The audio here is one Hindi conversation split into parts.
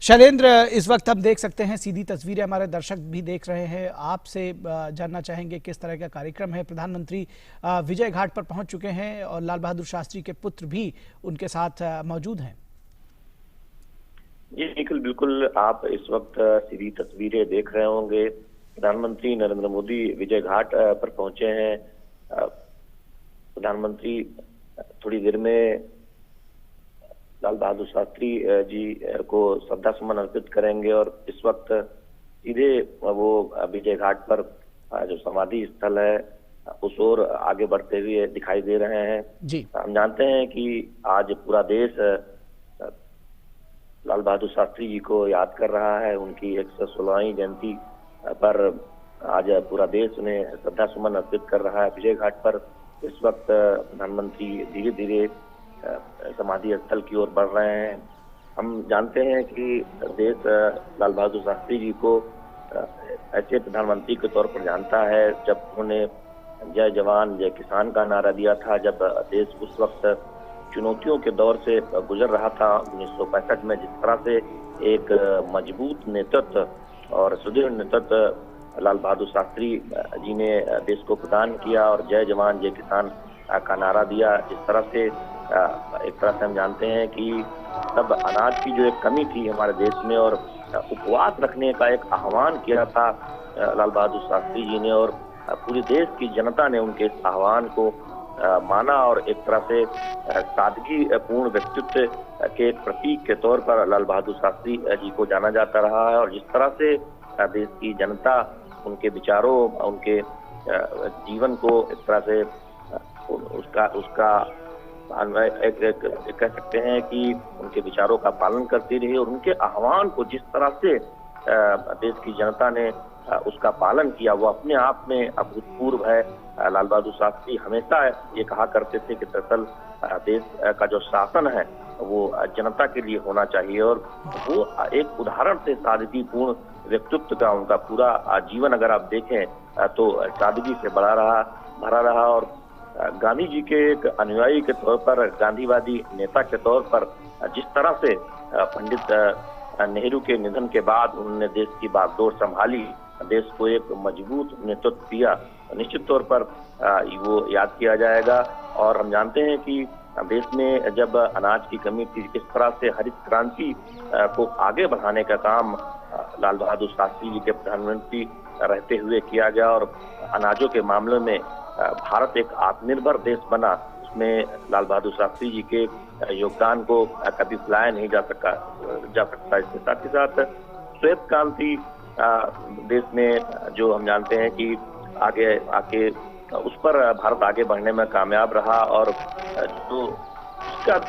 शैलेंद्र, इस वक्त हम देख सकते हैं, सीधी तस्वीरें हमारे दर्शक भी देख रहे हैं। आपसे जानना चाहेंगे किस तरह का कार्यक्रम है। प्रधानमंत्री विजय घाट पर पहुंच चुके हैं और लाल बहादुर शास्त्री के पुत्र भी उनके साथ मौजूद हैं। जी निखिल, बिल्कुल आप इस वक्त सीधी तस्वीरें देख रहे होंगे। प्रधानमंत्री नरेंद्र मोदी विजय घाट पर पहुंचे हैं। प्रधानमंत्री थोड़ी देर में लाल बहादुर शास्त्री जी को श्रद्धा सुमन अर्पित करेंगे और इस वक्त सीधे वो विजय घाट पर जो समाधि स्थल है उस ओर आगे बढ़ते हुए दिखाई दे रहे हैं। जी, हम जानते हैं कि आज पूरा देश लाल बहादुर शास्त्री जी को याद कर रहा है। उनकी 116वीं जयंती पर आज पूरा देश उन्हें श्रद्धा सुमन अर्पित कर रहा है। विजय घाट पर इस वक्त प्रधानमंत्री धीरे धीरे समाधि स्थल की ओर बढ़ रहे हैं। हम जानते हैं कि देश लाल बहादुर शास्त्री जी को ऐसे प्रधानमंत्री के तौर पर जानता है जब उन्होंने जय जवान जय किसान का नारा दिया था, जब देश उस वक्त चुनौतियों के दौर से गुजर रहा था। 1965 में जिस तरह से एक मजबूत नेतृत्व और सुदृढ़ नेतृत्व लाल बहादुर शास्त्री जी ने देश को प्रदान किया और जय जवान जय किसान का नारा दिया, जिस तरह से एक तरह से हम जानते हैं कि तब अनाज की जो एक कमी थी हमारे देश में और उपवास रखने का एक आह्वान किया था लाल बहादुर शास्त्री जी ने और पूरे देश की जनता ने उनके इस आह्वान को माना और एक तरह से सादगी पूर्ण व्यक्तित्व के एक प्रतीक के तौर पर लाल बहादुर शास्त्री जी को जाना जाता रहा है। और जिस तरह से देश की जनता उनके विचारों, उनके जीवन को एक तरह से उसका कह सकते हैं कि उनके विचारों का पालन करती रही और उनके आह्वान को जिस तरह से देश की जनता ने उसका पालन किया वो अपने आप में अभूतपूर्व है। लाल बहादुर शास्त्री हमेशा ये कहा करते थे कि दरअसल देश का जो शासन है वो जनता के लिए होना चाहिए और वो एक उदाहरण से सादगीपूर्ण व्यक्तित्व का उनका पूरा जीवन अगर आप देखें तो सादगी से भरा रहा और गांधी जी के एक अनुयायी के तौर पर, गांधीवादी नेता के तौर पर जिस तरह से पंडित नेहरू के निधन के बाद उन्होंने देश की बागडोर संभाली, देश को एक मजबूत नेतृत्व दिया, निश्चित तौर पर वो याद किया जाएगा। और हम जानते हैं कि देश में जब अनाज की कमी थी, किस तरह से हरित क्रांति को आगे बढ़ाने का काम लाल बहादुर शास्त्री जी के प्रधानमंत्री रहते हुए किया गया और अनाजों के मामले में भारत एक आत्मनिर्भर देश बना। उसमें लाल बहादुर शास्त्री जी के योगदान को कभी भुलाया नहीं जा सकता। इसके साथ ही साथ श्वेत क्रांति देश में जो हम जानते हैं कि आगे आके उस पर भारत आगे बढ़ने में कामयाब रहा और जो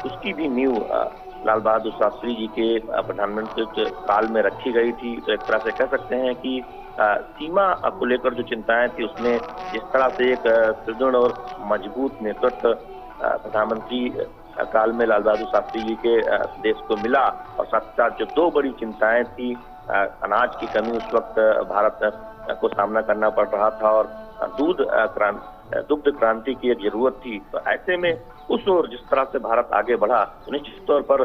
उसकी भी नींव लाल बहादुर शास्त्री जी के प्रधानमंत्री काल में रखी गई थी। तो एक तरह से कह सकते हैं कि सीमा को लेकर जो चिंताएं थी उसमें जिस तरह से एक सुदृढ़ और मजबूत नेतृत्व प्रधानमंत्री काल में लाल बहादुर शास्त्री जी के देश को मिला और साथ साथ जो दो बड़ी चिंताएं थी, अनाज की कमी उस वक्त भारत को सामना करना पड़ रहा था और दुग्ध क्रांति की एक जरूरत थी। तो ऐसे में उस ओर जिस तरह से भारत आगे बढ़ा तो निश्चित तौर पर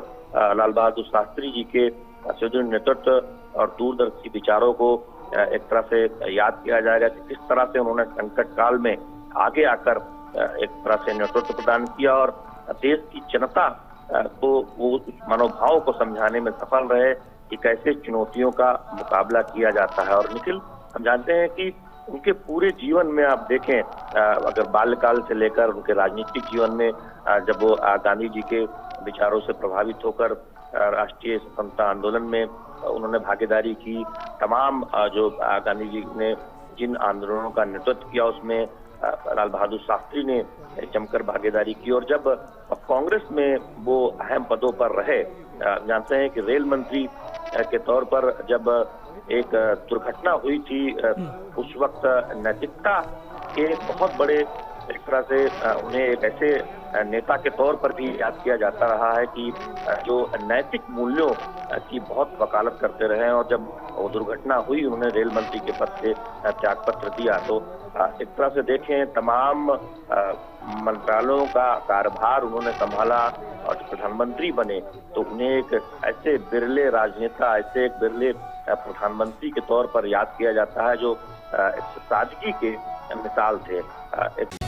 लाल बहादुर शास्त्री जी के सुदृढ़ नेतृत्व और दूरदर्शी विचारों को एक तरह से याद किया जाएगा कि किस तरह से उन्होंने संकट काल में आगे आकर एक तरह से नेतृत्व प्रदान किया और देश की जनता को वो मनोभाव को समझाने में सफल रहे कि कैसे चुनौतियों का मुकाबला किया जाता है। और निखिल, हम जानते हैं कि उनके पूरे जीवन में आप देखें, अगर बाल्यकाल से लेकर उनके राजनीतिक जीवन में जब वो गांधी जी के विचारों से प्रभावित होकर राष्ट्रीय स्वतंत्रता आंदोलन में उन्होंने भागीदारी की, तमाम जो गांधी जी ने जिन आंदोलनों का नेतृत्व किया उसमें लाल बहादुर शास्त्री ने जमकर भागीदारी की और जब कांग्रेस में वो अहम पदों पर रहे, जानते हैं कि रेल मंत्री के तौर पर जब एक दुर्घटना हुई थी, उस वक्त नैतिकता के बहुत बड़े एक तरह से उन्हें एक ऐसे नेता के तौर पर भी याद किया जाता रहा है कि जो नैतिक मूल्यों की बहुत वकालत करते रहे हैं। और जब वो दुर्घटना हुई, उन्होंने रेल मंत्री के पद से त्यागपत्र दिया। तो एक तरह से देखें, तमाम मंत्रालयों का कार्यभार उन्होंने संभाला और प्रधानमंत्री बने तो उन्हें एक ऐसे बिरले राजनेता, ऐसे एक बिरले प्रधानमंत्री के तौर पर याद किया जाता है जो सादगी के मिसाल थे। एक